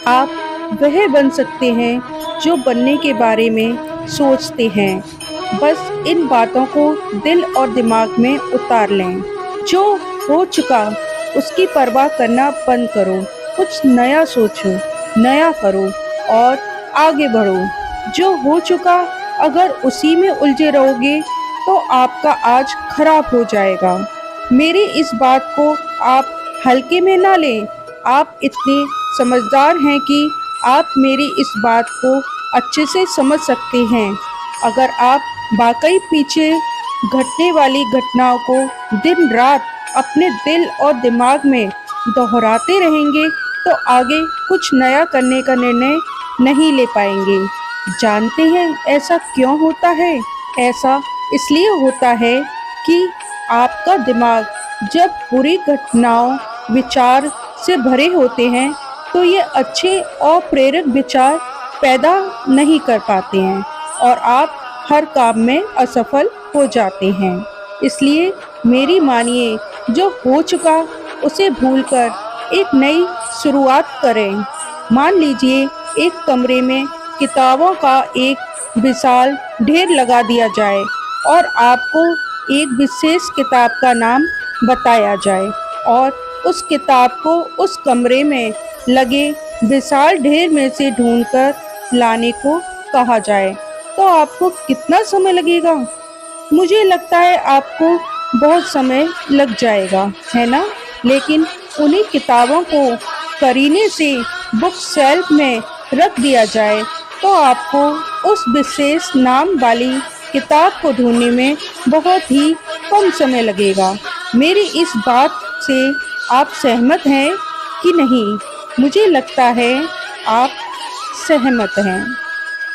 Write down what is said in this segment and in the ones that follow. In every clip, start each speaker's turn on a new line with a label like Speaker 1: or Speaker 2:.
Speaker 1: आप वह बन सकते हैं जो बनने के बारे में सोचते हैं। बस इन बातों को दिल और दिमाग में उतार लें। जो हो चुका उसकी परवाह करना बंद करो। कुछ नया सोचो, नया करो और आगे बढ़ो। जो हो चुका अगर उसी में उलझे रहोगे तो आपका आज खराब हो जाएगा। मेरी इस बात को आप हल्के में ना लें। आप इतने समझदार हैं कि आप मेरी इस बात को अच्छे से समझ सकते हैं। अगर आप वाकई पीछे घटने वाली घटनाओं को दिन रात अपने दिल और दिमाग में दोहराते रहेंगे तो आगे कुछ नया करने का निर्णय नहीं ले पाएंगे। जानते हैं ऐसा क्यों होता है? ऐसा इसलिए होता है कि आपका दिमाग जब बुरी घटनाओं विचार से भरे होते हैं तो ये अच्छे और प्रेरक विचार पैदा नहीं कर पाते हैं और आप हर काम में असफल हो जाते हैं। इसलिए मेरी मानिए, जो हो चुका उसे भूलकर एक नई शुरुआत करें। मान लीजिए एक कमरे में किताबों का एक विशाल ढेर लगा दिया जाए और आपको एक विशेष किताब का नाम बताया जाए और उस किताब को उस कमरे में लगे विशाल ढेर में से ढूंढकर लाने को कहा जाए, तो आपको कितना समय लगेगा? मुझे लगता है आपको बहुत समय लग जाएगा, है ना? लेकिन उन्हीं किताबों को करीने से बुक शेल्फ में रख दिया जाए तो आपको उस विशेष नाम वाली किताब को ढूंढने में बहुत ही कम समय लगेगा। मेरी इस बात से आप सहमत हैं कि नहीं? मुझे लगता है आप सहमत हैं।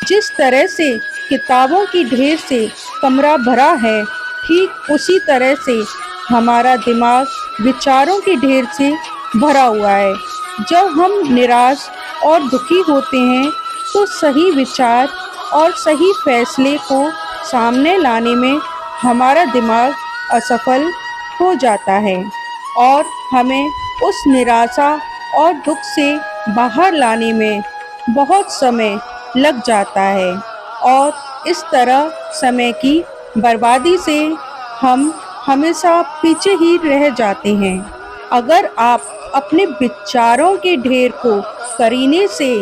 Speaker 1: जिस तरह से किताबों की ढेर से कमरा भरा है, ठीक उसी तरह से हमारा दिमाग विचारों के ढेर से भरा हुआ है। जब हम निराश और दुखी होते हैं तो सही विचार और सही फैसले को सामने लाने में हमारा दिमाग असफल हो जाता है और हमें उस निराशा और दुख से बाहर लाने में बहुत समय लग जाता है और इस तरह समय की बर्बादी से हम हमेशा पीछे ही रह जाते हैं। अगर आप अपने विचारों के ढेर को करीने से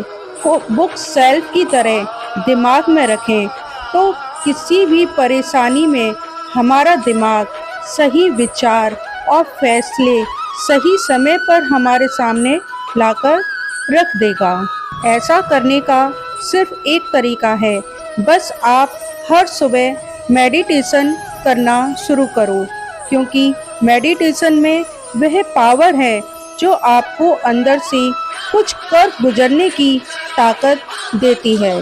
Speaker 1: बुक शेल्फ की तरह दिमाग में रखें तो किसी भी परेशानी में हमारा दिमाग सही विचार और फैसले सही समय पर हमारे सामने लाकर रख देगा। ऐसा करने का सिर्फ एक तरीका है, बस आप हर सुबह मेडिटेशन करना शुरू करो, क्योंकि मेडिटेशन में वह पावर है जो आपको अंदर से कुछ कर गुजरने की ताकत देती है।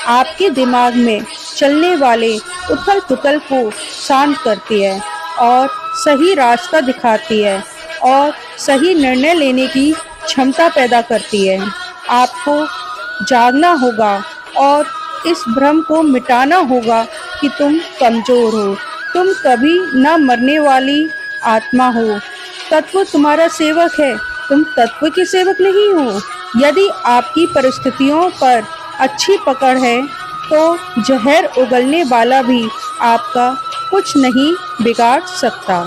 Speaker 1: आपके दिमाग में चलने वाले उथल पुथल को शांत करती है और सही रास्ता दिखाती है और सही निर्णय लेने की क्षमता पैदा करती है। आपको जागना होगा और इस भ्रम को मिटाना होगा कि तुम कमज़ोर हो। तुम कभी न मरने वाली आत्मा हो। तत्व तुम्हारा सेवक है, तुम तत्व के सेवक नहीं हो। यदि आपकी परिस्थितियों पर अच्छी पकड़ है तो जहर उगलने वाला भी आपका कुछ नहीं बिगाड़ सकता।